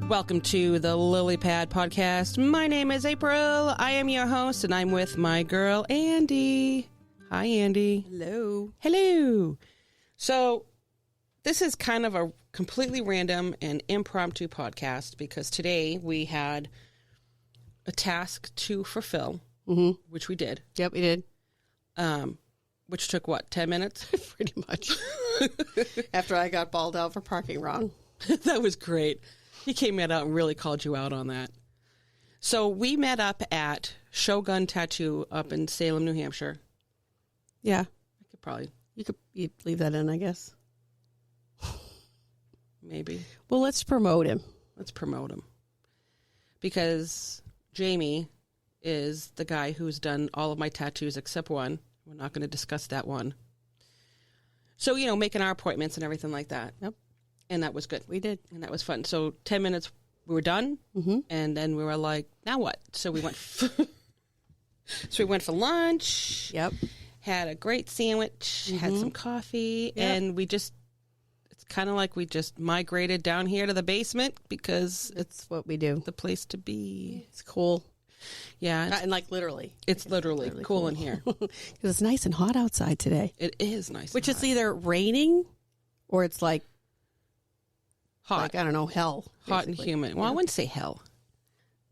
Welcome to the Lily Pad Podcast. My name is April. I am your host, and I'm with my girl, Andy. Hi, Andy. Hello. Hello. So, this is kind of a completely random and impromptu podcast because today we had a task to fulfill, which we did. Yep, we did. Which took, 10 minutes? Pretty much. After I got balled out for parking wrong. That was great. He came out and really called you out on that. So we met up at Shogun Tattoo up in Salem, New Hampshire. Yeah. You could you'd leave that in, I guess. maybe. Well, let's promote him. Let's promote him. Because Jamie is the guy who's done all of my tattoos except one. We're not going to discuss that one. So, making our appointments and everything like that. Yep. And that was good. We did. And that was fun. So 10 minutes, we were done. Mm-hmm. And then we were like, now what? So we went for lunch. Yep. Had a great sandwich, had some coffee, and it's kind of like we just migrated down here to the basement because it's what we do. The place to be. It's cool. Yeah. And literally. It's literally cool in here. Because it's nice and hot outside today. It is nice. Which is either raining or it's like hot. Like, I don't know, hell. Hot and humid. Well, I wouldn't say hell.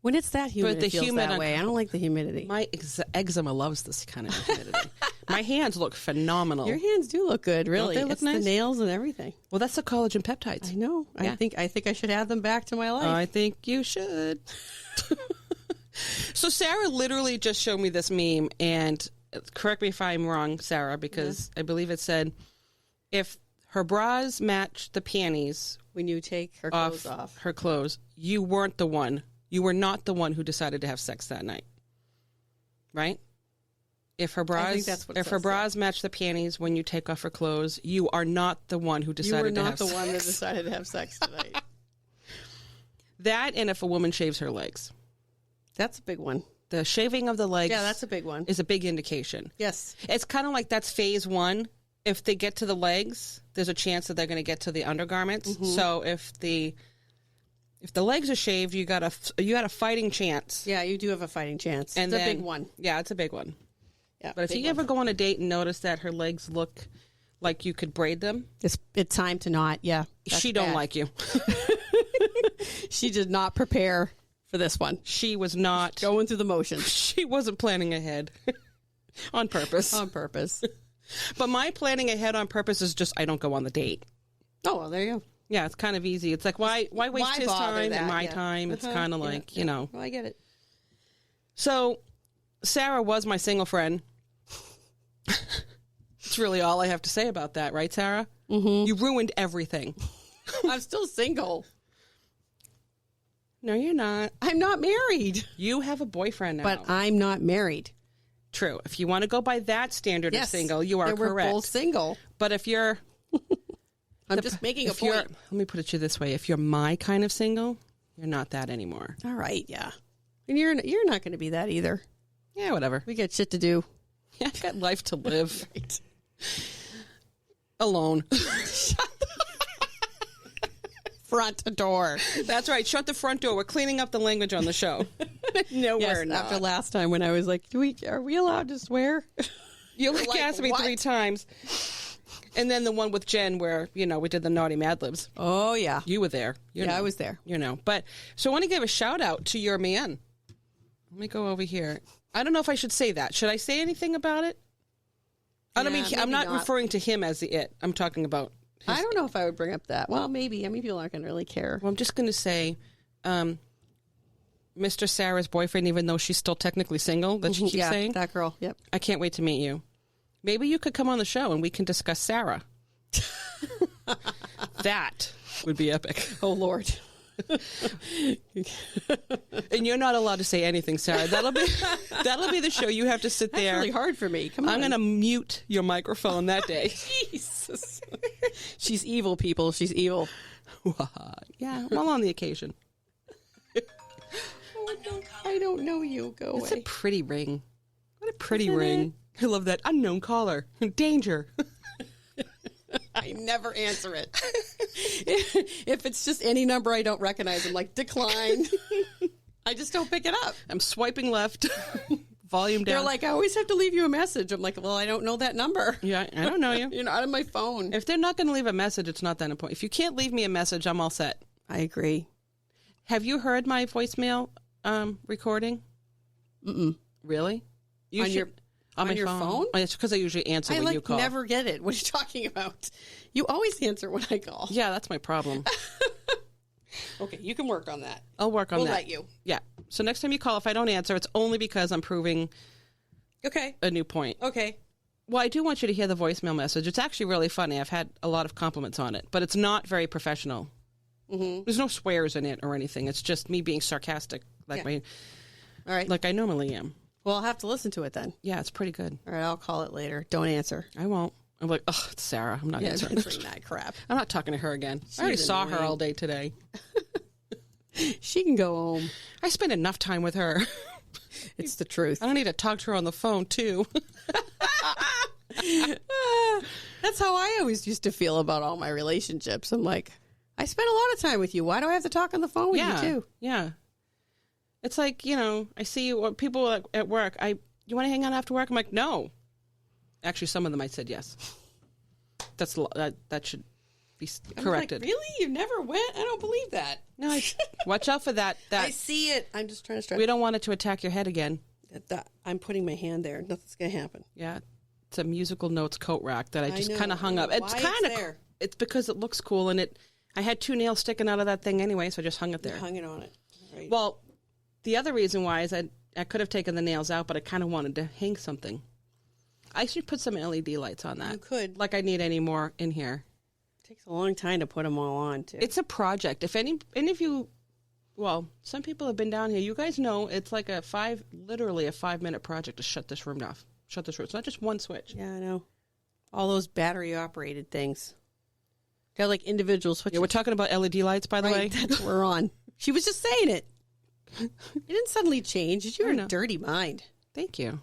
When it's that humid, But it feels that way. I don't like the humidity. My eczema loves this kind of humidity. My hands look phenomenal. Your hands do look good, really. Don't they look nice? The nails and everything. Well, that's the collagen peptides. I know. Yeah. I think I should add them back to my life. I think you should. So Sarah literally just showed me this meme, and correct me if I'm wrong, Sarah, because I believe it said if her bras match the panties when you take her clothes off her clothes, you weren't the one. You were not the one who decided to have sex that night, right? If her bras, I think that's what if her bras match the panties when you take off her clothes, you are not the one who decided to have sex. You were not the one that decided to have sex tonight. That, and if a woman shaves her legs. That's a big one. The shaving of the legs. Yeah, that's a big one. Is a big indication. Yes. It's kind of like that's phase one. If they get to the legs, there's a chance that they're going to get to the undergarments. Mm-hmm. So if the legs are shaved, you got a fighting chance. Yeah, you do have a fighting chance. And it's a big one. Yeah, it's a big one. Yeah, but if you ever go on a date and notice that her legs look like you could braid them, it's time to not. Yeah, she don't like you. She did not prepare for this one. She was not going through the motions. She wasn't planning ahead on purpose. On purpose. But my planning ahead on purpose is just I don't go on the date. Oh, well, there you go. Yeah, it's kind of easy. It's like, why waste his time and my time? It's kind of like, Well, I get it. So, Sarah was my single friend. That's really all I have to say about that, right, Sarah? Mm-hmm. You ruined everything. I'm still single. No, you're not. I'm not married. You have a boyfriend now. But I'm not married. True. If you want to go by that standard of single, you are correct. We're both single. But if you're... I'm just making a point. Let me put it to you this way. If you're my kind of single, you're not that anymore. All right, yeah. And you're not going to be that either. Yeah, whatever. We got shit to do. Yeah, I've got life to live. Right. Alone. Front door. That's right. Shut the front door. We're cleaning up the language on the show. No, yes, we're not. After last time when I was like, are we allowed to swear? You asked me 3 times. And then the one with Jen where, we did the naughty Mad Libs. Oh, yeah. You were there. I was there. But, so I want to give a shout out to your man. Let me go over here. I don't know if I should say that. Should I say anything about it? I'm not referring to him as the it. I'm talking about I don't know if I would bring up that. Well, maybe. I mean, people aren't going to really care. Well, I'm just going to say, Mr. Sarah's boyfriend, even though she's still technically single, that she keeps saying. That girl. Yep. I can't wait to meet you. Maybe you could come on the show and we can discuss Sarah. That would be epic. Oh, Lord. And you're not allowed to say anything, Sarah. That'll be the show. You have to sit there. That's really hard for me. Come on. I'm going to mute your microphone that day. Jesus. She's evil, people. She's evil. Yeah, well, on the occasion. I don't know you. Go It's away. a pretty ring. What a pretty ring. I love that. Unknown caller. Danger. I never answer it. If it's just any number I don't recognize, I'm like, decline. I just don't pick it up. I'm swiping left, volume down. They're like, I always have to leave you a message. I'm like, well, I don't know that number. Yeah, I don't know you. You're not on my phone. If they're not going to leave a message, it's not that important. If you can't leave me a message, I'm all set. I agree. Have you heard my voicemail recording? Mm-mm. Really? You on should, your phone? Oh, it's because I usually answer when you call. I never get it. What are you talking about? You always answer when I call. Yeah, that's my problem. Okay, you can work on that. I'll work on that. We'll let you. Yeah. So next time you call, if I don't answer, it's only because I'm proving a new point. Okay. Well, I do want you to hear the voicemail message. It's actually really funny. I've had a lot of compliments on it, but it's not very professional. Mm-hmm. There's no swears in it or anything. It's just me being sarcastic All right. like I normally am. Well, I'll have to listen to it then. Yeah, it's pretty good. All right, I'll call it later. Don't answer. I won't. I'm like, oh, it's Sarah. I'm not answering that crap. I'm not talking to her again. I already saw her all day today. She can go home. I spend enough time with her. It's the truth. I don't need to talk to her on the phone, too. That's how I always used to feel about all my relationships. I'm like, I spend a lot of time with you. Why do I have to talk on the phone with you, too? Yeah. It's like, I see people at work. You want to hang out after work? I'm like, no. Actually, some of them I said yes. That should be corrected. Like, really? You never went? I don't believe that. No, watch out for that. I see it. I'm just trying to stress. We don't want it to attack your head again. I'm putting my hand there. Nothing's going to happen. Yeah. It's a musical notes coat rack that I just kind of hung up. It's kind of there. It's because it looks cool, and I had 2 nails sticking out of that thing anyway, so I just hung it there. You hung it on it. Right. Well, the other reason why is I could have taken the nails out, but I kind of wanted to hang something. I should put some LED lights on that. You could. Like I need any more in here. It takes a long time to put them all on, too. It's a project. If any of you, well, some people have been down here. You guys know it's like literally a 5-minute project to shut this room off. Shut this room. It's not just one switch. Yeah, I know. All those battery-operated things. They're like individual switches. Yeah, we're talking about LED lights, by the way. That's what we're on. She was just saying it. It didn't suddenly change. You're a dirty mind. Thank you.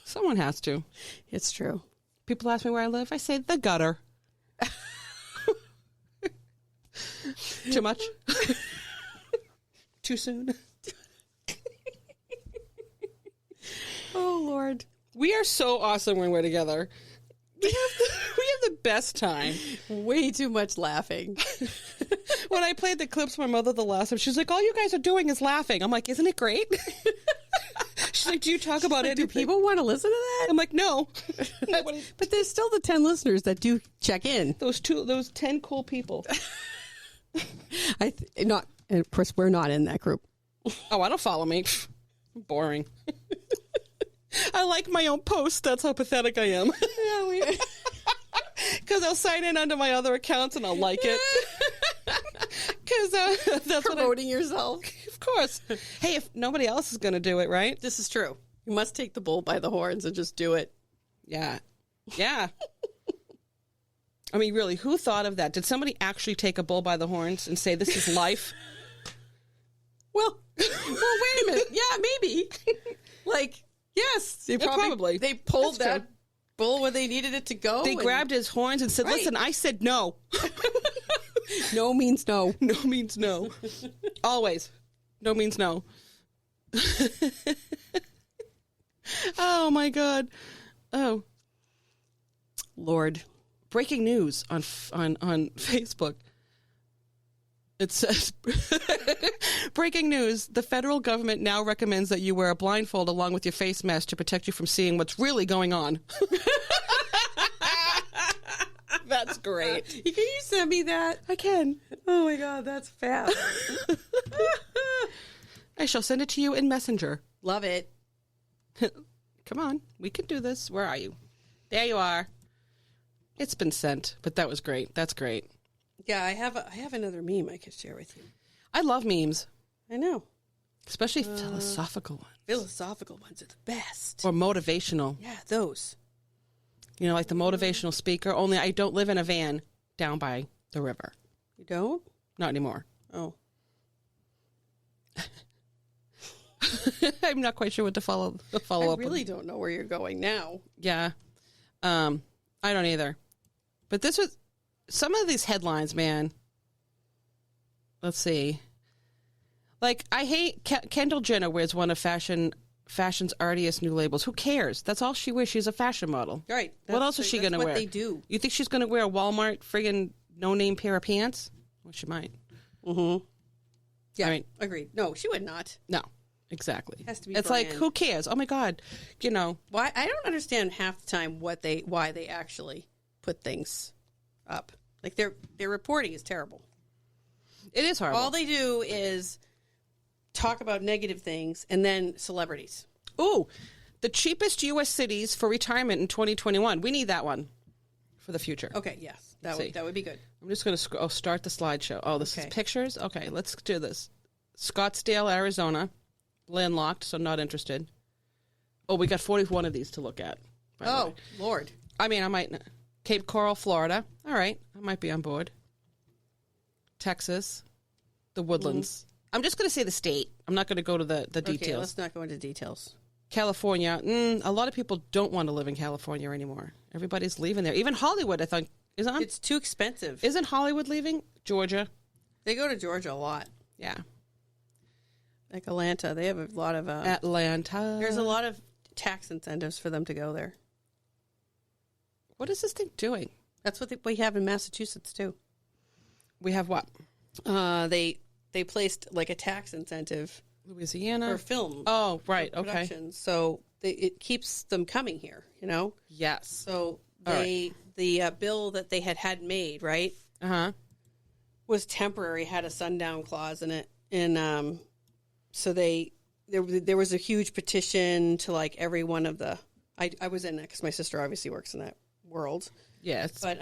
Someone has to. It's true. People ask me where I live. I say the gutter. Too much? Too soon? Oh, Lord. We are so awesome when we're together. We have the best time. Way too much laughing. When I played the clips for my mother the last time, she's like, all you guys are doing is laughing. I'm like, isn't it great? She's like, do you talk about it? Do people want to listen to that? I'm like, no. But there's still the 10 listeners that do check in. Those 10 cool people. And of course, we're not in that group. Oh, I don't follow me. Boring. I like my own posts. That's how pathetic I am. Because I'll sign in under my other accounts and I'll like it. Because that's promoting yourself. Of course. Hey, if nobody else is going to do it, right? This is true. You must take the bull by the horns and just do it. Yeah. Yeah. I mean, really, who thought of that? Did somebody actually take a bull by the horns and say, this is life? Well, wait a minute. Yeah, maybe. Like, yes. They probably. They pulled that bull where they needed it to go. They grabbed his horns and said, listen, I said no. No means no. No means no. Always. No means no. Oh, my God. Oh. Lord. Breaking news on Facebook. It says, breaking news, the federal government now recommends that you wear a blindfold along with your face mask to protect you from seeing what's really going on. That's great. Can you send me that? I can. Oh, my God, that's fast. I shall send it to you in Messenger. Love it. Come on, we can do this. Where are you? There you are. It's been sent, but that was great. That's great. Yeah, I have another meme I could share with you. I love memes. I know. Especially philosophical ones. Philosophical ones are the best. Or motivational. Yeah, those. You know, like the motivational speaker, only I don't live in a van down by the river. You don't? Not anymore. Oh. I'm not quite sure what to follow up. I really don't know where you're going now. Yeah. I don't either. But this was some of these headlines, man. Let's see. Like, I hate Kendall Jenner wears one of fashion's artiest new labels. Who cares? That's all she wears. She's a fashion model. Right. What else is she going to wear? That's what they do. You think she's going to wear a Walmart friggin' no-name pair of pants? Well, she might. Mm-hmm. Yeah, I mean, agreed. No, she would not. No, exactly. It has to be It's brand. like, who cares? Oh, my God. You know. Why? I don't understand half the time why they actually put things up. Like, their reporting is terrible. It is horrible. All they do is talk about negative things and then celebrities. Ooh, the cheapest U.S. cities for retirement in 2021. We need that one for the future. Okay, yes. That would be good. I'm just going to start the slideshow. Oh, this is pictures? Okay, let's do this. Scottsdale, Arizona. Landlocked, so not interested. Oh, we got 41 of these to look at. Oh, Lord. I mean, I might... Cape Coral, Florida. All right, I might be on board. Texas. The Woodlands. I'm just going to say the state. I'm not going to go to the details. Okay, let's not go into details. California. A lot of people don't want to live in California anymore. Everybody's leaving there. Even Hollywood, I think, is on. It's too expensive. Isn't Hollywood leaving? Georgia. They go to Georgia a lot. Yeah. Like Atlanta. They have a lot of... Atlanta. There's a lot of tax incentives for them to go there. What is this thing doing? That's what we have in Massachusetts, too. We have what? They placed like a tax incentive Louisiana for film. Oh, right. Okay. Production. So it keeps them coming here, you know? Yes. So the bill that they had made, right? Uh-huh. Was temporary, had a sundown clause in it. And so there was a huge petition to like every one of the, I was in it because my sister obviously works in that world. Yes. But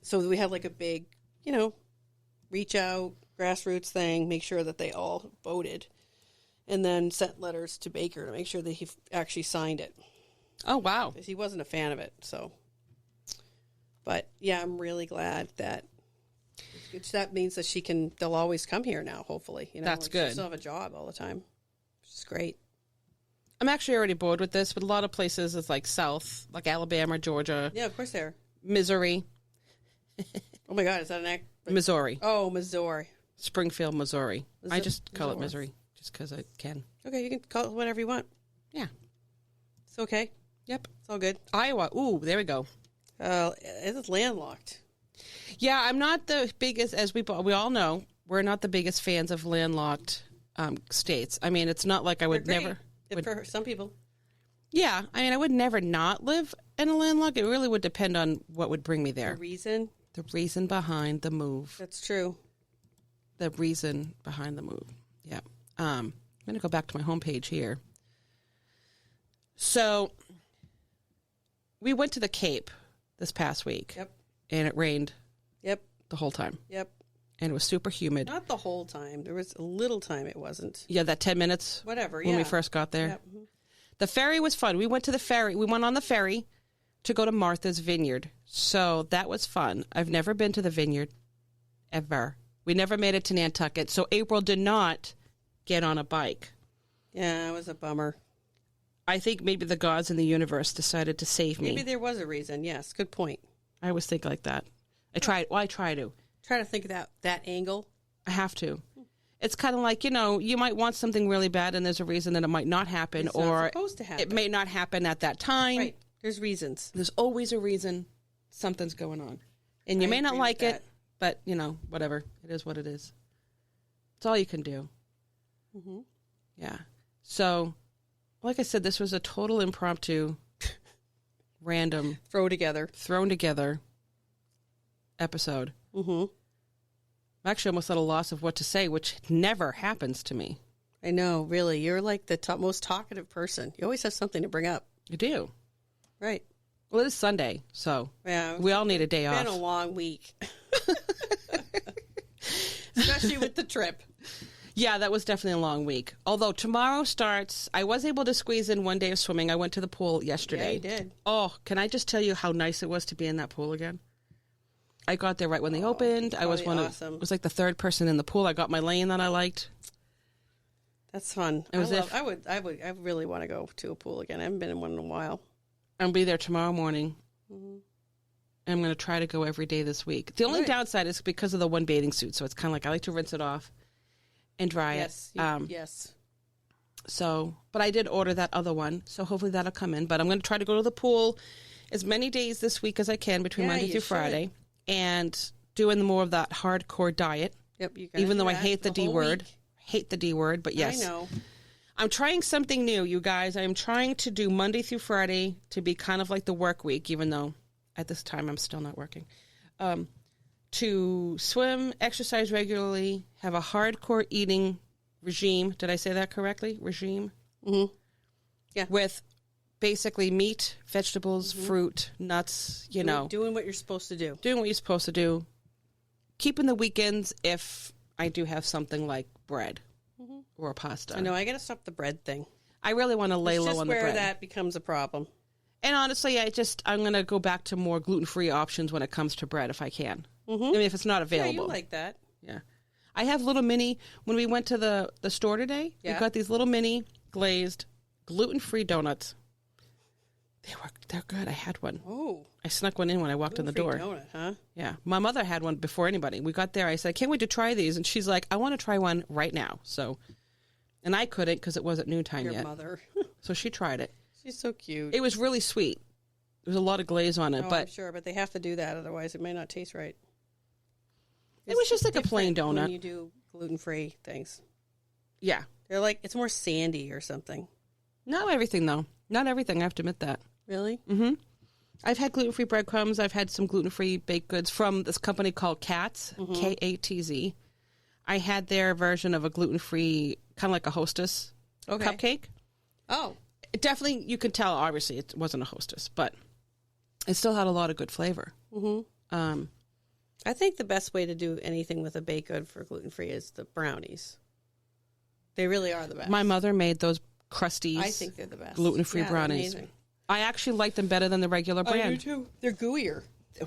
so we had like a big, you know, reach out, grassroots thing, make sure that they all voted, and then sent letters to Baker to make sure that he actually signed it. Oh, wow. Because he wasn't a fan of it, so. But, yeah, I'm really glad that that means that they'll always come here now, hopefully. You know, that's good. She'll still have a job all the time, which is great. I'm actually already bored with this, but a lot of places it's like south, like Alabama, Georgia. Yeah, of course they are. Missouri. Oh, my God, is that an act? Missouri. Oh, Missouri. Springfield, Missouri. I just call it Missouri just because I can. Okay, you can call it whatever you want. Yeah. It's okay. Yep. It's all good. Iowa. Ooh, there we go. It's landlocked. Yeah, I'm not the biggest, as we all know, we're not the biggest fans of landlocked states. I mean, it's not like I would never. For some people. Yeah, I mean, I would never not live in a landlocked. It really would depend on what would bring me there. The reason? The reason behind the move. That's true. The reason behind the move. Yeah. I'm going to go back to my homepage here. So, we went to the Cape this past week. Yep. And it rained. Yep. The whole time. Yep. And it was super humid. Not the whole time. There was a little time it wasn't. Yeah, that 10 minutes. Whatever, when we first got there. Yep. The ferry was fun. We went to the ferry. We went on the ferry to go to Martha's Vineyard. So that was fun. I've never been to the vineyard ever. We never made it to Nantucket. So April did not get on a bike. Yeah, it was a bummer. I think maybe the gods in the universe decided to save me. Maybe there was a reason. Yes, good point. I always think like that. I try to. Try to think of that angle. I have to. It's kind of like, you know, you might want something really bad and there's a reason that it might not happen. It's or not supposed to happen. It may not happen at that time. Right. There's reasons. There's always a reason something's going on. And you may not like it, but, you know, whatever. It is what it is. It's all you can do. Mm-hmm. Yeah. So, like I said, this was a total impromptu, random, thrown together episode. Mm-hmm. I'm actually almost at a loss of what to say, which never happens to me. I know, really. You're like the most talkative person. You always have something to bring up. You do. Right. Well, it is Sunday, so we all need a day off. It's been a long week. Especially with the trip. Yeah, that was definitely a long week. Although tomorrow starts, I was able to squeeze in one day of swimming. I went to the pool yesterday. Yeah, you did. Oh, can I just tell you how nice it was to be in that pool again? I got there right when they opened. I was awesome. I was like the third person in the pool. I got my lane that I liked. That's fun. I really want to go to a pool again. I haven't been in one in a while. I'll be there tomorrow morning. Mm-hmm. And I'm going to try to go every day this week. The only Good. downside is because of the one bathing suit. So it's kind of like I like to rinse it off and dry Yes. it. Yes. So, but I did order that other one. So hopefully that'll come in. But I'm going to try to go to the pool as many days this week as I can between Yeah, Monday you through should. Friday. And doing more of that hardcore diet. Yep. You gotta Even do though I that hate the D whole word. week. Hate the D word, but yes. I know. I'm trying something new, you guys. I'm trying to do Monday through Friday to be kind of like the work week, even though at this time I'm still not working. To swim, exercise regularly, have a hardcore eating regime. Did I say that correctly? Regime? Mm-hmm. Yeah. With basically meat, vegetables, fruit, nuts, you know. Doing what you're supposed to do. Doing what you're supposed to do. Keeping the weekends if I do have something like bread or pasta. I know. I got to stop the bread thing. I really want to lay It's low just on the where bread. that becomes a problem. And honestly, I'm going to go back to more gluten-free options when it comes to bread if I can. I mean, if it's not Yeah, available. you like that. Yeah. I have little mini, when we went to the store today, we Yeah. got these little mini glazed gluten-free donuts. They're good. I had one. Oh, I snuck one in when I walked in the door. donut, huh? Yeah. My mother had one before anybody. We got there. I said, I can't wait to try these. And she's like, I want to try one right now. So, and I couldn't because it wasn't noontime Your yet. mother. So she tried it. She's so cute. It was really sweet. There was a lot of glaze on it, I'm but sure, but they have to do that, otherwise it may not taste right. it was just like a Different plain donut. when you do gluten-free things. Yeah. They're like, it's more sandy or something. Not everything, though. Not everything. I have to admit that. Really? I've had gluten-free breadcrumbs. I've had some gluten-free baked goods from this company called Katz, Katz. I had their version of a gluten-free, kind of like a Hostess cupcake. Oh, It definitely, you could tell, obviously, it wasn't a Hostess, but it still had a lot of good flavor. I think the best way to do anything with a baked good for gluten-free is the brownies. They really are the best. My mother made those crusties. I think they're the best. Gluten-free Yeah, they're brownies. amazing. I actually like them better than the regular brand. too. They're gooier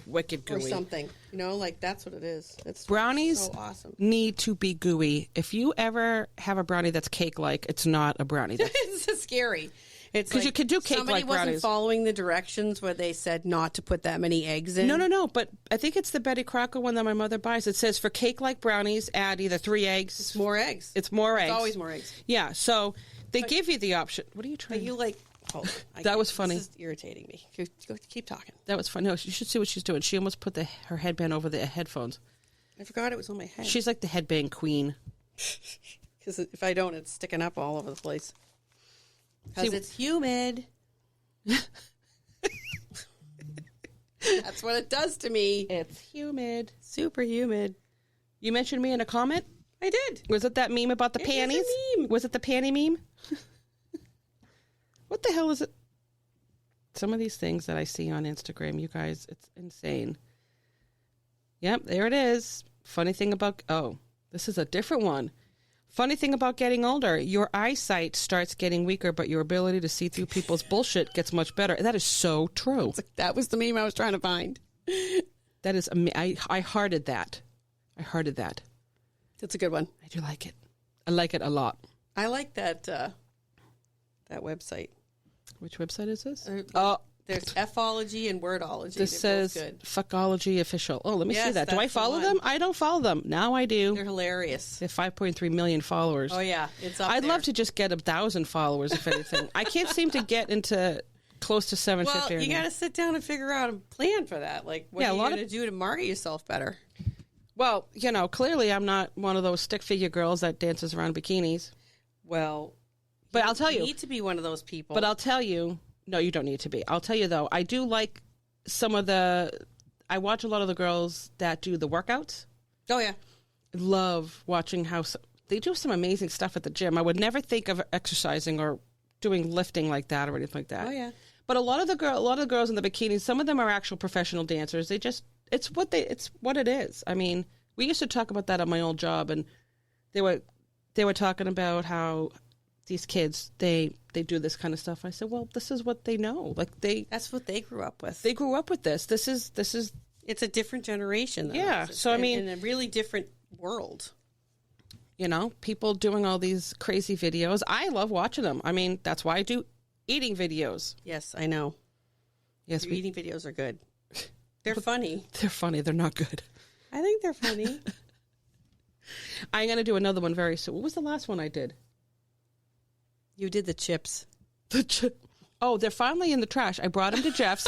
Wicked or gooey. something. You know, like that's what it is. It's Brownies so awesome. need to be gooey. If you ever have a brownie that's cake-like, it's not a brownie. That's It's so scary. It's 'Cause you could do cake-like somebody wasn't brownies. following the directions where they said not to put that many eggs in. No. But I think it's the Betty Crocker one that my mother buys. It says for cake-like brownies, add either 3 eggs. It's more eggs. It's more eggs. It's always more eggs. Yeah. So they give you the option. What are you trying? But you like. Hold on. That was funny. This is irritating me. Keep talking. That was funny. No, you should see what she's doing. She almost put her headband over the headphones. I forgot it was on my head. She's like the headband queen. Because if I don't, it's sticking up all over the place. Because See- it's humid. That's what it does to me. It's humid. Super humid. You mentioned me in a comment. I did. Was it that meme about the It was a panties? meme. Was it the panty meme? What the hell is it? Some of these things that I see on Instagram, you guys, it's insane. Yep, there it is. Funny thing about, this is a different one. Funny thing about getting older, your eyesight starts getting weaker, but your ability to see through people's bullshit gets much better. That is so true. That was the meme I was trying to find. That is, I hearted that. I hearted that. That's a good one. I do like it. I like it a lot. I like that that website. Which website is this? There's Fology and Wordology. This They're both says good. Fuckology Official. Oh, let me see Yes, that. Do I that's the follow one. them? I don't follow them. Now I do. They're hilarious. They have 5.3 million followers. Oh yeah, it's up I'd there. love to just get 1,000 followers, if anything. I can't seem to get into close to 750. Well, you got to sit down and figure out a plan for that. Like, what Yeah, are a you lot going to do to market yourself better? Well, clearly I'm not one of those stick figure girls that dances around bikinis. Well, But I'll tell you. need to be one of those people. But I'll tell you. No, you don't need to be. I'll tell you, though, I do like some of I watch a lot of the girls that do the workouts. oh yeah, Love watching how they do some amazing stuff at the gym. I would never think of exercising or doing lifting like that or anything like that. oh yeah. But a lot of the girls in the bikinis, some of them are actual professional dancers. They just it's what it is. I mean, we used to talk about that at my old job, and they were talking about how these kids they do this kind of stuff. I said, well, this is what they know. Like That's what they grew up with. they grew up with this. This is It's a different generation. Than Yeah, us. It's so I mean- in a really different world. people doing all these crazy videos. I love watching them. I mean, that's why I do eating videos. Yes, I know. Yes, Your eating videos are good. They're funny. They're funny. They're not good. I think they're funny. I'm going to do another one very soon. What was the last one I did? You did the chips. Oh, they're finally in the trash. I brought them to Jeff's.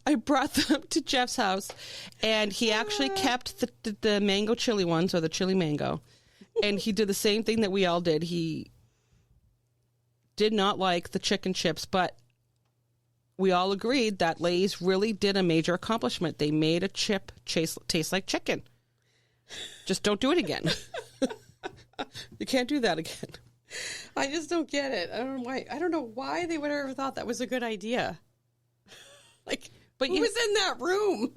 I brought them to Jeff's house, and he actually kept the mango chili ones, or the chili mango, and he did the same thing that we all did. He did not like the chicken chips, but we all agreed that Lay's really did a major accomplishment. They made a chip taste like chicken. Just don't do it again. You can't do that again. I just don't get it. I don't know why. I don't know why they would have ever thought that was a good idea. Like, but who was in that room?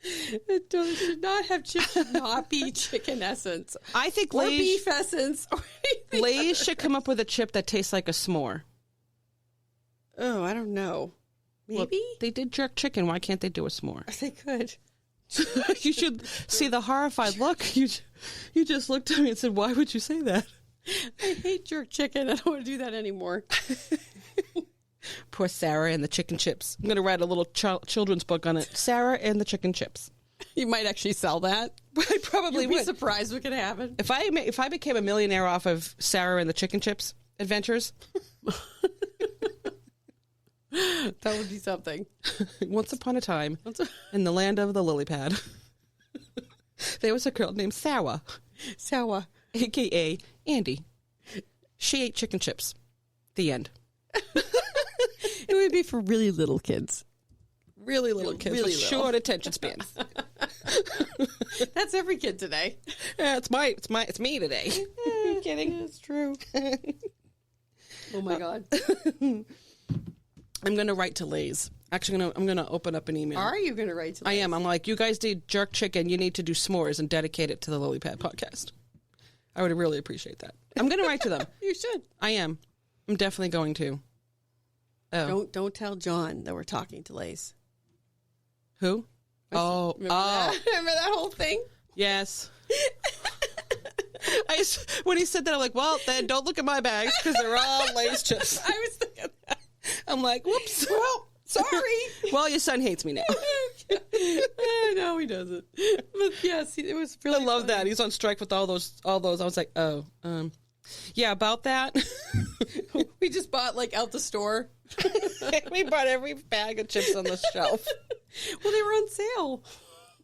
It should not have chips. Should not be chicken essence. I think or beef essence. Or Lay's should come up with a chip that tastes like a s'more. Oh, I don't know. Maybe well, they did jerk chicken. Why can't they do a s'more? They could. You should see the horrified look. You just looked at me and said, "Why would you say that?" I hate jerk chicken. I don't want to do that anymore. Poor Sarah and the chicken chips. I'm going to write a little children's book on it. Sarah and the chicken chips. You might actually sell that. I probably You'd would. be surprised what could happen. If I became a millionaire off of Sarah and the chicken chips adventures. That would be something. Once upon a time, in the land of the lily pad, there was a girl named Sarah. Sarah. A.K.A. Andy. She ate chicken chips. The end. It would be for really little kids. Really little kids really with little. short attention spans. That's every kid today. Yeah, it's me today. Are you kidding? It's true. Oh my God. I'm going to write to Lay's. Actually, I'm going to open up an email. Are you going to write to Lay's? I am. I'm like, you guys did jerk chicken. You need to do s'mores and dedicate it to the Lily Pad podcast. I would really appreciate that. I'm going to write to them. You should. I am. I'm definitely going to. Oh. Don't tell John that we're talking to Lay's. Who? Remember that? Remember that whole thing? Yes. When he said that, I'm like, well, then don't look at my bags because they're all Lay's chips. I was thinking that. I'm like, whoops. Well, sorry. Well, your son hates me now. No, he doesn't. But yes, it was really I love funny. that. He's on strike with all those. I was like, oh, yeah, about that. We just bought out the store. We bought every bag of chips on the shelf. Well, they were on sale.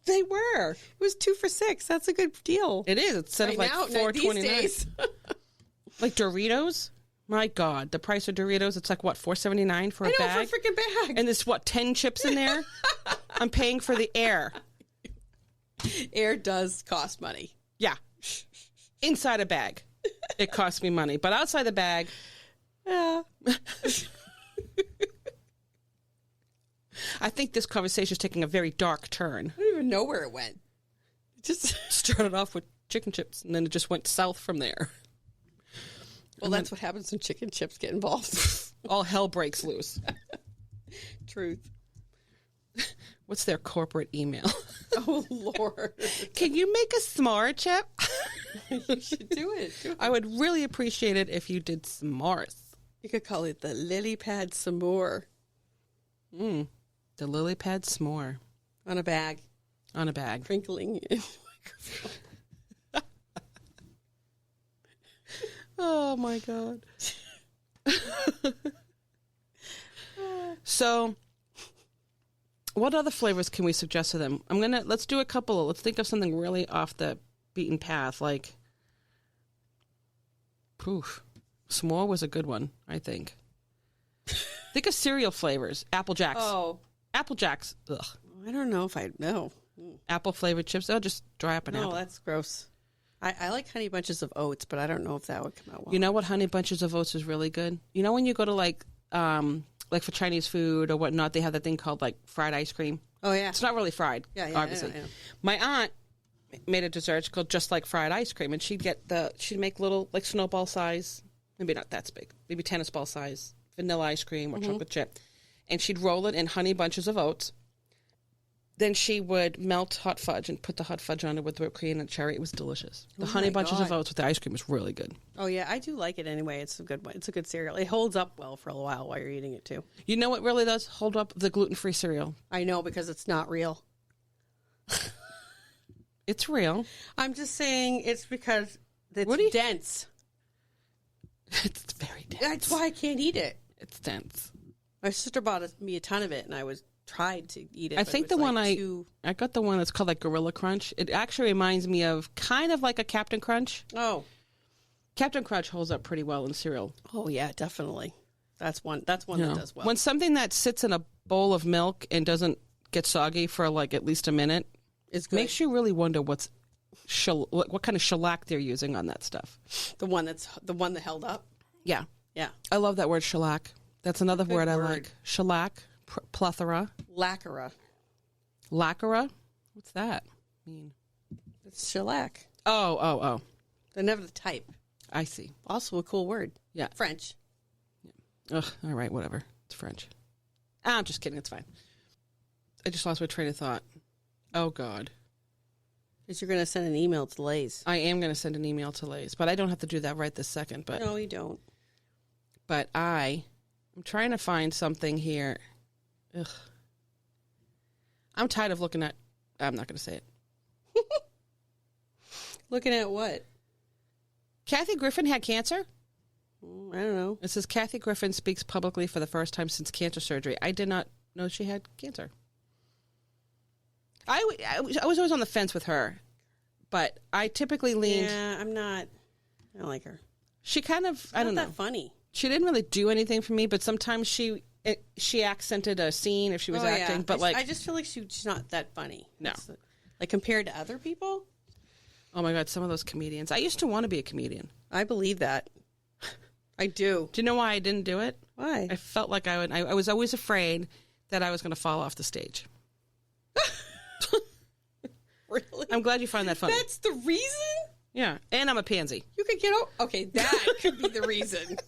They were. It was 2 for $6. That's a good deal. It is. Instead of $4.29. Like Doritos. My God, the price of Doritos, it's like, what, $4.79 for a bag? I know, for a freaking bag. And there's, 10 chips in there? I'm paying for the air. Air does cost money. Yeah. Inside a bag, it costs me money. But outside the bag, Yeah. I think this conversation is taking a very dark turn. I don't even know where it went. It just started off with chicken chips, and then it just went south from there. Well, that's what happens when chicken chips get involved. All hell breaks loose. Truth. What's their corporate email? Oh, Lord. Can you make a s'more chip? You should do it. I would really appreciate it if you did s'mores. You could call it the Lily Pad S'more. The lily pad s'more. On a bag. On a bag. Crinkling in the microphone. Oh, my God. So, what other flavors can we suggest to them? Let's do a couple. Let's think of something really off the beaten path. Like, s'more was a good one, I think. Think of cereal flavors. Apple Jacks. Oh. Apple Jacks. Ugh. I don't know if I know. Apple flavored chips. They'll just dry up an apple. No, that's gross. I like Honey Bunches of Oats, but I don't know if that would come out well. You know what Honey Bunches of Oats is really good? You know when you go to like for Chinese food or whatnot, they have that thing called like fried ice cream? Oh, yeah. It's not really fried, obviously. I know. My aunt made a dessert called Just Like Fried Ice Cream, and she'd make little like snowball size, maybe not that big, maybe tennis ball size, vanilla ice cream or chocolate chip. And she'd roll it in Honey Bunches of Oats, then she would melt hot fudge and put the hot fudge on it with whipped cream and cherry. It was delicious. The honey bunches of oats with the ice cream was really good. Oh yeah, I do like it anyway. It's a good one. It's a good cereal. It holds up well for a while you're eating it too. You know what really does hold up? The gluten-free cereal. I know, because it's not real. It's real. I'm just saying it's because it's dense. It's very dense. That's why I can't eat it. It's dense. My sister bought me a ton of it, and I tried to eat it. I think the one I got the one that's called like Gorilla Crunch. It actually reminds me of kind of like a Captain Crunch. Oh, Captain Crunch holds up pretty well in cereal. Oh yeah, definitely. That's one that does well. When something that sits in a bowl of milk and doesn't get soggy for like at least a minute, it's good. Makes you really wonder what kind of shellac they're using on that stuff. The one that held up. Yeah, yeah. I love that word shellac. That's another word I like. Shellac. Plethora. Lacquera. Lacquera? What's that mean? It's shellac. Oh. They're never the type. I see. Also a cool word. Yeah. French. Yeah. Ugh, all right, whatever. It's French. I'm just kidding. It's fine. I just lost my train of thought. Oh, God. Because you're going to send an email to Lay's. I am going to send an email to Lay's, but I don't have to do that right this second. But no, you don't. But I'm trying to find something here. Ugh. I'm tired of looking at... I'm not going to say it. Looking at what? Kathy Griffin had cancer? I don't know. It says Kathy Griffin speaks publicly for the first time since cancer surgery. I did not know she had cancer. I was always on the fence with her, but I typically leaned... Yeah, I don't like her. She kind of... I don't know. Not that funny. She didn't really do anything for me, but sometimes she accented a scene if she was acting. Yeah. But I just feel like she's not that funny. No. Like compared to other people? Oh my God, some of those comedians. I used to want to be a comedian. I believe that. I do. Do you know why I didn't do it? Why? I felt like I was always afraid that I was going to fall off the stage. Really? I'm glad you find that funny. That's the reason? Yeah, and I'm a pansy. You could get out. Okay, that could be the reason.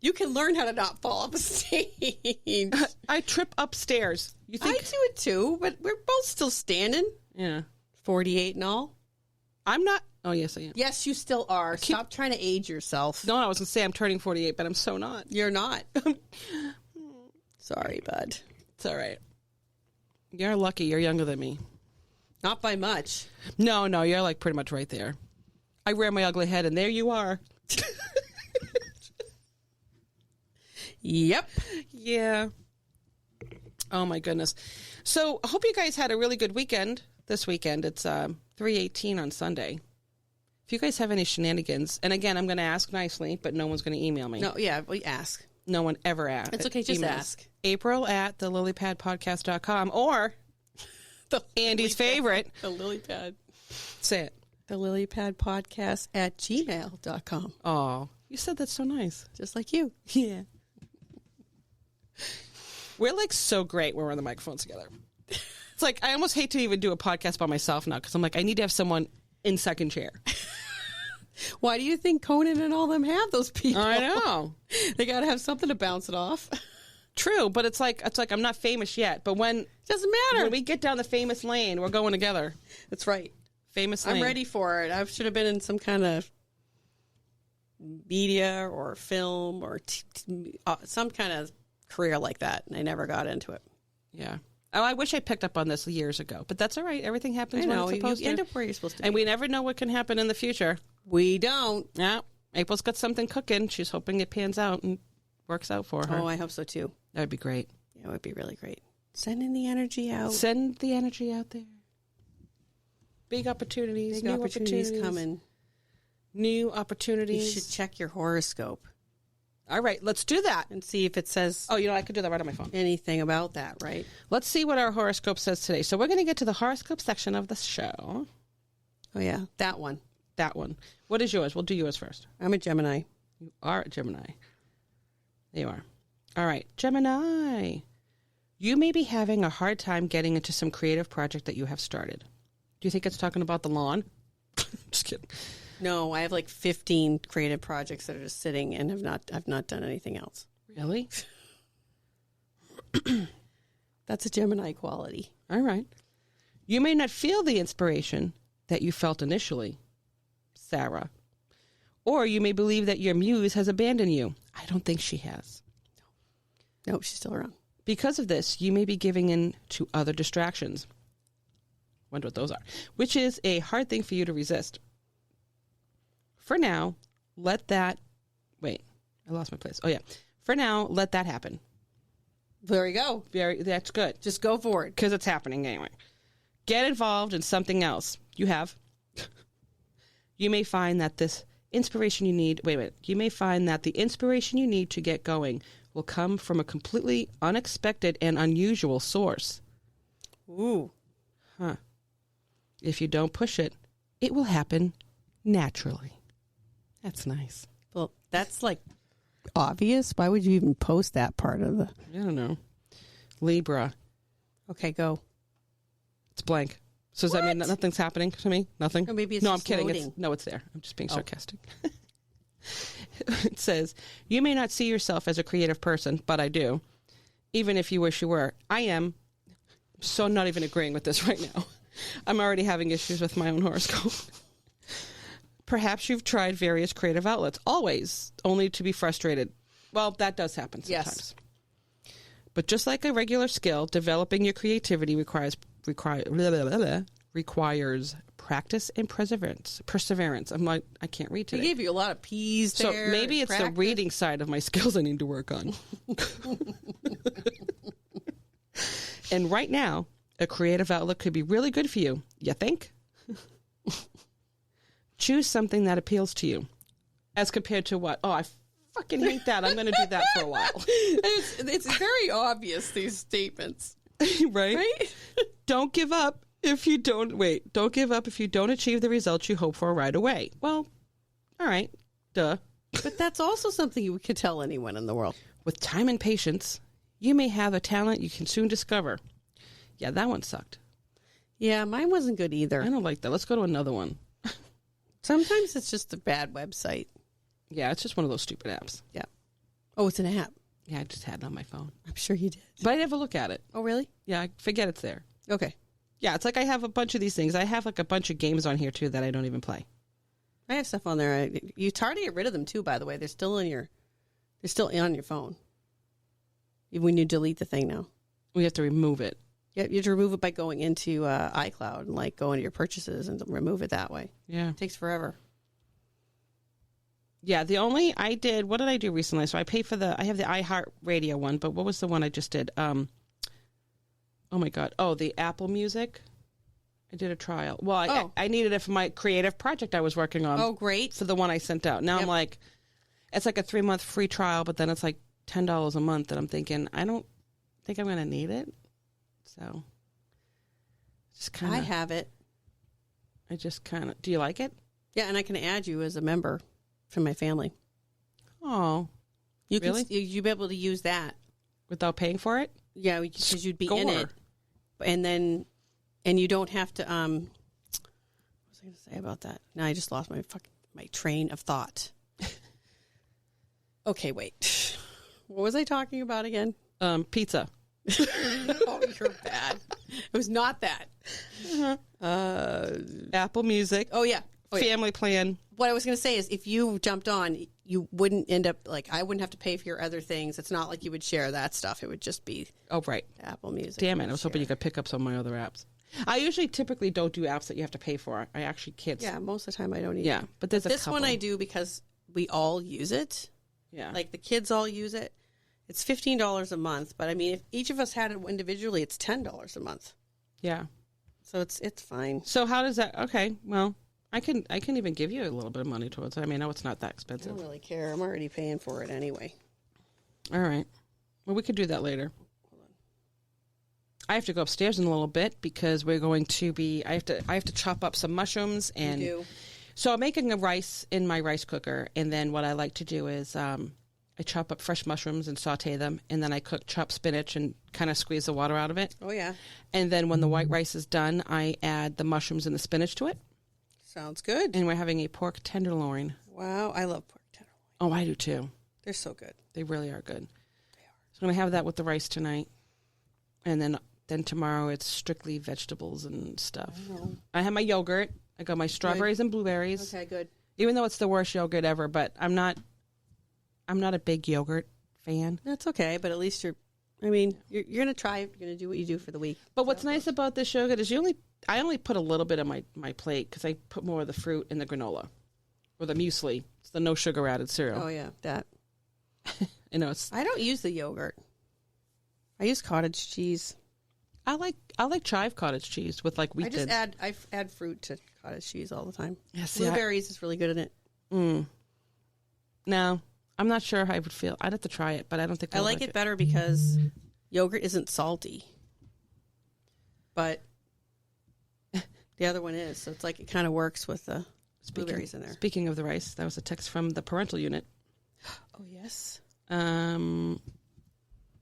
You can learn how to not fall off a stage. I trip upstairs. You think? I do it too, but we're both still standing. Yeah. 48 and all. I'm not. Oh, yes, I am. Yes, you still are. Stop trying to age yourself. No, I was going to say I'm turning 48, but I'm so not. You're not. Sorry, bud. It's all right. You're lucky. You're younger than me. Not by much. No, you're like pretty much right there. I rear my ugly head, and there you are. Yep. Yeah. Oh, my goodness. So I hope you guys had a really good weekend this weekend. It's 3/18 on Sunday. If you guys have any shenanigans, and again, I'm going to ask nicely, but no one's going to email me. No, yeah, we ask. No one ever asks. It's okay, just ask. April at thelilypadpodcast.com or Andy's favorite. The lily pad. Say it. The lilypadpodcast at gmail.com. Oh, you said that so nice. Just like you. Yeah. We're like so great when we're on the microphones together. It's like, I almost hate to even do a podcast by myself now because I'm like, I need to have someone in second chair. Why do you think Conan and all them have those people? I know. They got to have something to bounce it off. True, but it's like I'm not famous yet. But doesn't matter. When we get down the famous lane, we're going together. That's right. Famous lane. I'm ready for it. I should have been in some kind of media or film or some kind of career like that, and I never got into it. Yeah. Oh, I wish I picked up on this years ago, but that's all right. Everything happens when it's supposed to. You end up where you're supposed to be. And we never know what can happen in the future. We don't. Yeah. April's got something cooking. She's hoping it pans out and works out for her. Oh, I hope so too. That would be great. Yeah, it would be really great. Sending the energy out. Send the energy out there. Big opportunities. Big opportunities coming. New opportunities. You should check your horoscope. All right, let's do that. And see if it says... Oh, I could do that right on my phone. Anything about that, right? Let's see what our horoscope says today. So we're going to get to the horoscope section of the show. Oh, yeah. That one. That one. What is yours? We'll do yours first. I'm a Gemini. You are a Gemini. There you are. All right. Gemini. You may be having a hard time getting into some creative project that you have started. Do you think it's talking about the lawn? Just kidding. No, I have like 15 creative projects that are just sitting and I've not done anything else. Really? That's a Gemini quality. All right. You may not feel the inspiration that you felt initially, Sarah. Or you may believe that your muse has abandoned you. I don't think she has. No, she's still around. Because of this, you may be giving in to other distractions. Wonder what those are. Which is a hard thing for you to resist. For now, let that... Wait, I lost my place. Oh, yeah. For now, let that happen. There you go. That's good. Just go for it. Because it's happening anyway. Get involved in something else. You have. You may find that this inspiration you need... Wait a minute. You may find that the inspiration you need to get going will come from a completely unexpected and unusual source. Ooh. Huh. If you don't push it, it will happen naturally. That's nice. Well, that's like obvious. Why would you even post that part of the... I don't know. Libra. Okay, go. It's blank. So does that mean nothing's happening to me? Nothing? Or maybe it's no, I'm just kidding. loading. It's there. I'm just being sarcastic. It says, you may not see yourself as a creative person, but I do. Even if you wish you were. I am. So not even agreeing with this right now. I'm already having issues with my own horoscope. Perhaps you've tried various creative outlets, always, only to be frustrated. Well, that does happen sometimes. Yes. But just like a regular skill, developing your creativity requires practice and perseverance. I'm like, I can't read today. They gave you a lot of P's there. So maybe it's the reading side of my skills I need to work on. And right now, a creative outlet could be really good for you. You think? Choose something that appeals to you. As compared to what? Oh, I fucking hate that. I'm going to do that for a while. It's very obvious, these statements. Right? Don't give up if you don't... Wait. Don't give up if you don't achieve the results you hope for right away. Well, all right. Duh. But that's also something you could tell anyone in the world. With time and patience, you may have a talent you can soon discover. Yeah, that one sucked. Yeah, mine wasn't good either. I don't like that. Let's go to another one. Sometimes it's just a bad website. Yeah, it's just one of those stupid apps. Yeah. Oh, it's an app. Yeah, I just had it on my phone. I'm sure you did. But I never look at it. Oh, really? Yeah, I forget it's there. Okay. Yeah, it's like I have a bunch of these things. I have like a bunch of games on here, too, that I don't even play. I have stuff on there. It's hard to get rid of them, too, by the way. They're still on your phone. Even when you delete the thing now. We have to remove it. Yeah, you have to remove it by going into iCloud and like go into your purchases and remove it that way. Yeah. It takes forever. Yeah, what did I do recently? So I have the iHeartRadio one, but what was the one I just did? Oh my God. Oh, the Apple Music. I did a trial. Well, I needed it for my creative project I was working on. Oh, great. For the one I sent out. Now I'm like, it's like a 3-month free trial, but then it's like $10 a month. And I'm thinking, I don't think I'm going to need it. So, just kind of. I have it. Do you like it? Yeah, and I can add you as a member from my family. Oh, really? You'd be able to use that. Without paying for it? Yeah, because you'd be in it. And you don't have to, what was I going to say about that? Now I just lost my train of thought. Okay, wait. What was I talking about again? Pizza. Oh, you're bad. It was not that. Apple Music. Oh, yeah. Family plan. What I was going to say is if you jumped on, you wouldn't end up, I wouldn't have to pay for your other things. It's not like you would share that stuff. It would just be right. Apple Music. Damn it. I was hoping you could pick up some of my other apps. I typically don't do apps that you have to pay for. I actually can't. Yeah, most of the time I don't either. Yeah, but there's this one I do because we all use it. Yeah. Like the kids all use it. It's $15 a month, but I mean, if each of us had it individually, it's $10 a month. Yeah. So it's fine. So how does that? Okay, well, I can even give you a little bit of money towards it. I mean, I know it's not that I expensive. don't really care. I'm already paying for it anyway. All right. Well, we could do that later. Hold on. I have to go upstairs in a little bit because we're going to be. I have to chop up some mushrooms and. You do. So I'm making a rice in my rice cooker, and then what I like to do is. I chop up fresh mushrooms and saute them, and then I cook chopped spinach and kind of squeeze the water out of it. Oh, yeah. And then when the white rice is done, I add the mushrooms and the spinach to it. Sounds good. And we're having a pork tenderloin. Wow, I love pork tenderloin. Oh, I do too. They're so good. They really are good. They are. So I'm going to have that with the rice tonight. And then tomorrow it's strictly vegetables and stuff. I have my yogurt. I got my strawberries and blueberries. Okay, good. Even though it's the worst yogurt ever, but I'm not a big yogurt fan. That's okay, but at least you're going to try. You're going to do what you do for the week. But what's nice about this yogurt is I only put a little bit on my plate because I put more of the fruit in the granola or the muesli. It's the no sugar added cereal. Oh yeah, that. I know I don't use the yogurt. I use cottage cheese. I like chive cottage cheese with like wheat. I add fruit to cottage cheese all the time. Yeah, Blueberries is really good in it. No, I'm not sure how I would feel. I'd have to try it, but I don't think I like it better because yogurt isn't salty, but the other one is. So it's like it kind of works with the blueberries in there. Speaking of the rice, that was a text from the parental unit. Oh yes. I'm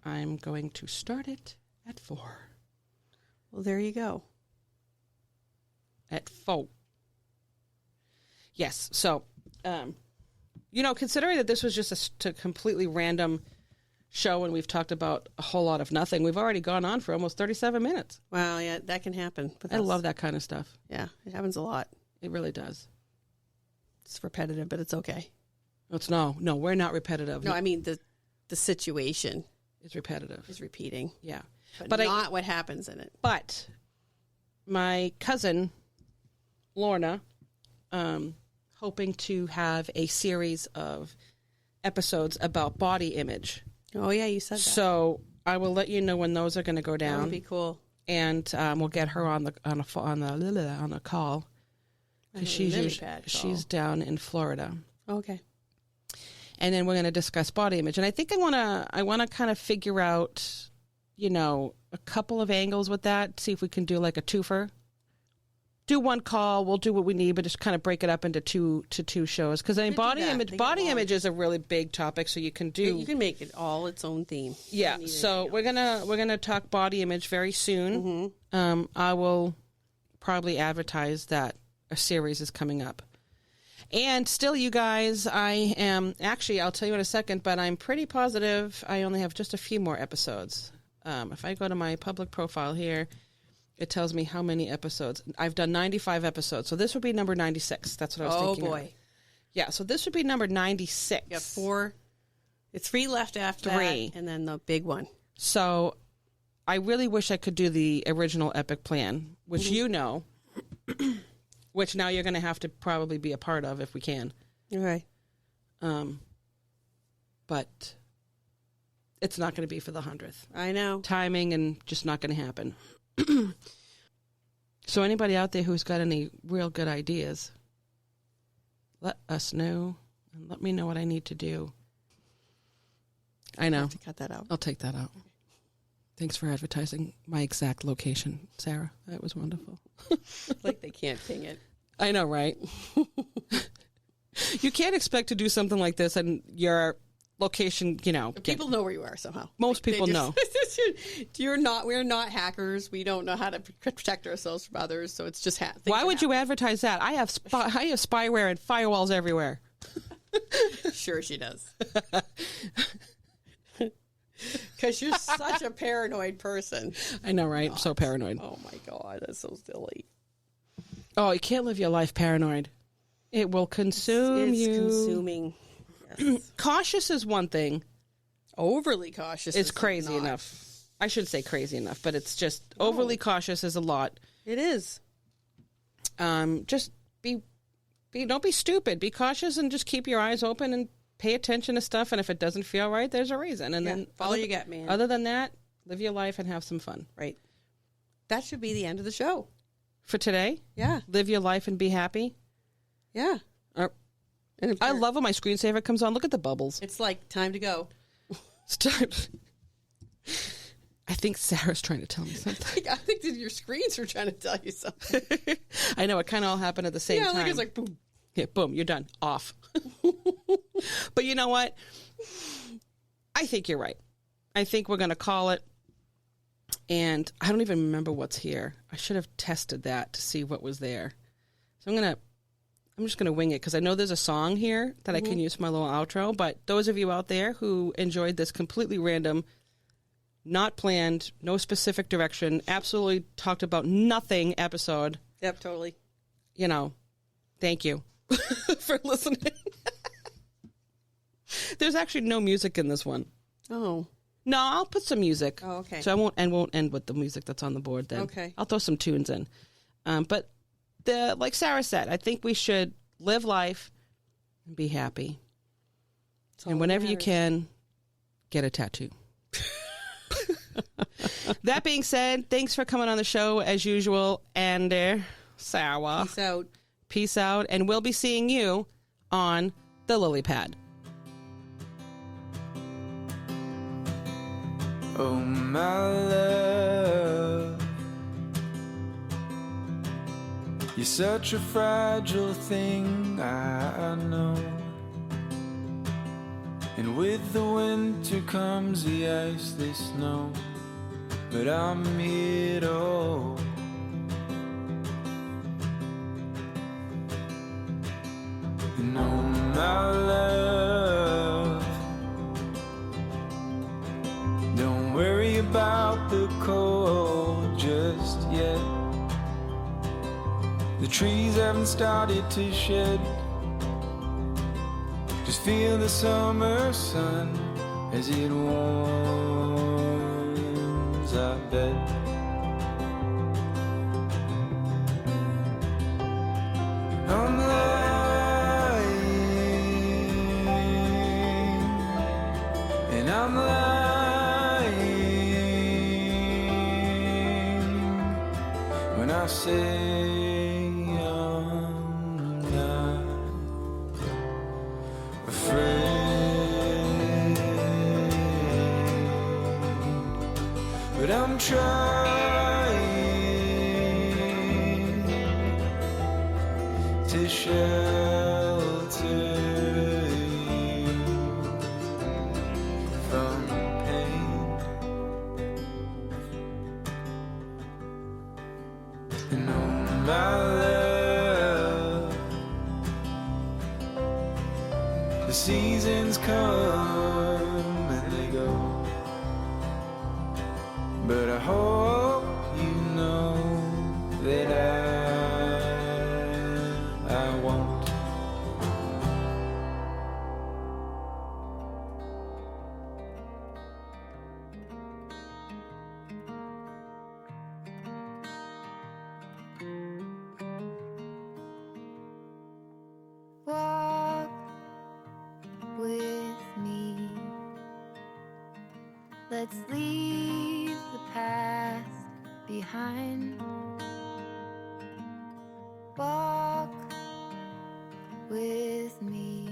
going to start it at 4. Well, there you go. At 4. Yes. So, considering that this was just a completely random show and we've talked about a whole lot of nothing, we've already gone on for almost 37 minutes. Wow, yeah, that can happen. I love that kind of stuff. Yeah, it happens a lot. It really does. It's repetitive, but it's okay. No, we're not repetitive. No, I mean the situation is repetitive. Is repeating. Yeah. But not what happens in it. But my cousin, Lorna, hoping to have a series of episodes about body image. Oh, yeah, you said that. So I will let you know when those are going to go down. That would be cool. And we'll get her on the call. Because she's down in Florida. Okay. And then we're going to discuss body image. And I think I want to kind of figure out, a couple of angles with that, see if we can do like a twofer. Do one call, we'll do what we need, but just kind of break it up into two shows. Because body image is a really big topic, so you can make it all its own theme. Yeah, so we're gonna talk body image very soon. Mm-hmm. I will probably advertise that a series is coming up. And still, you guys, I am actually, I'll tell you in a second, but I'm pretty positive I only have just a few more episodes. If I go to my public profile here, it tells me how many episodes. I've done 95 episodes, so this would be number 96. That's what I was thinking. Oh, boy. Yeah, so this would be number 96. Yeah, 4. It's 3 left after 3. That, and then the big one. So I really wish I could do the original Epic Plan, which which now you're going to have to probably be a part of if we can. Okay. But it's not going to be for the 100th. I know. Timing and just not going to happen. So anybody out there who's got any real good ideas, let us know and let me know what I need to do. I know. I have to cut that out. I'll take that out. Okay. Thanks for advertising my exact location, Sarah. That was wonderful. Like they can't ping it. I know, right? You can't expect to do something like this and your location, people know where you are somehow. Most people know. We're not hackers. We don't know how to protect ourselves from others, so it's just Why would you advertise that? I have spyware and firewalls everywhere. Sure she does. Because you're such a paranoid person. I know, right? I'm so paranoid. Oh, my God. That's so silly. Oh, you can't live your life paranoid. It will consume you. It's consuming. Yes. Cautious is one thing. Overly cautious is crazy enough. I should say crazy enough, but it's just overly cautious is a lot. It is. Just don't be stupid. Be cautious and just keep your eyes open and pay attention to stuff, and if it doesn't feel right, there's a reason. And then follow your gut, man. Other than that, live your life and have some fun. Right. That should be the end of the show. For today? Yeah. Live your life and be happy? Yeah. I love when my screensaver comes on. Look at the bubbles. It's like time to go. It's time. I think Sarah's trying to tell me something. I think that your screens are trying to tell you something. I know. It kind of all happened at the same time. Yeah, it's like boom. Yeah, boom, you're done. Off. But you know what? I think you're right. I think we're going to call it. And I don't even remember what's here. I should have tested that to see what was there. So I'm just going to wing it because I know there's a song here that I can use for my little outro. But those of you out there who enjoyed this completely random not planned, no specific direction, absolutely talked about nothing episode. Yep, totally. You know, thank you for listening. There's actually no music in this one. Oh. No, I'll put some music. Oh, okay. So I won't end with the music that's on the board then. Okay. I'll throw some tunes in. But like Sarah said, I think we should live life and be happy. And whenever you can, get a tattoo. That being said, thanks for coming on the show as usual, and Sarah. Peace out. Peace out, and we'll be seeing you on the Lily Pad. Oh, my love, you're such a fragile thing, I know. And with the winter comes the ice, the snow, but I'm here to hold. And oh, my love, don't worry about the cold just yet. The trees haven't started to shed. Just feel the summer sun as it warms our bed. I'm lying, and I'm lying when I say I'm not afraid, but I'm trying to shelter you from pain. And oh, my love, the seasons come and they go, but I hope you know that I won't. Walk with me. Let's leave the past behind. Walk with me.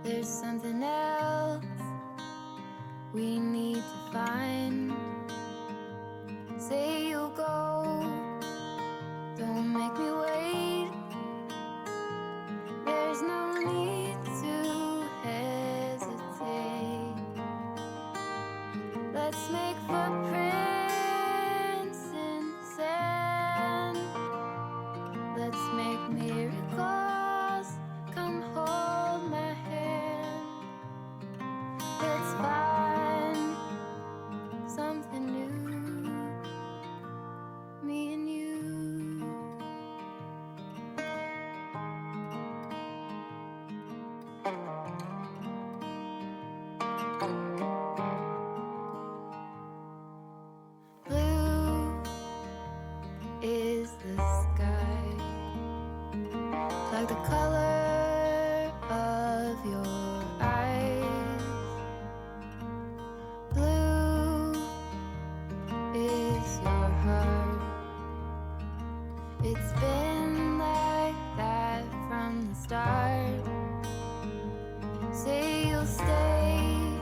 There's something else we need to find. Say you'll go, don't make me wait. There's no need to hesitate. Let's make footprints in the sand. Let's make miracles. Come hold my hand. Let's find something new, me and you. Blue is the sky, like the color of your eyes. Blue is your heart. It's been like that from the start. Say you'll stay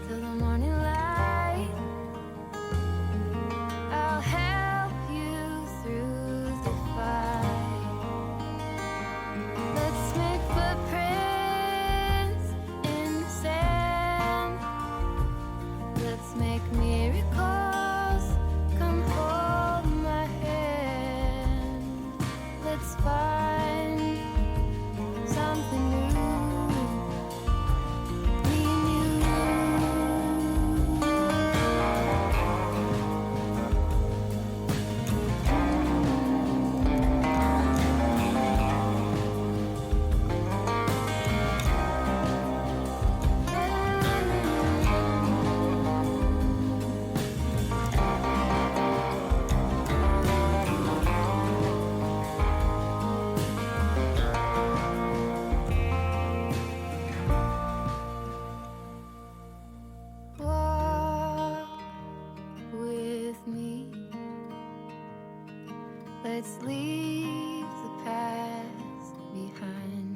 till the morning light. I'll help you through the fight. Let's make footprints in the sand. Let's make miracles. Come hold my hand. Let's find let's leave the past behind.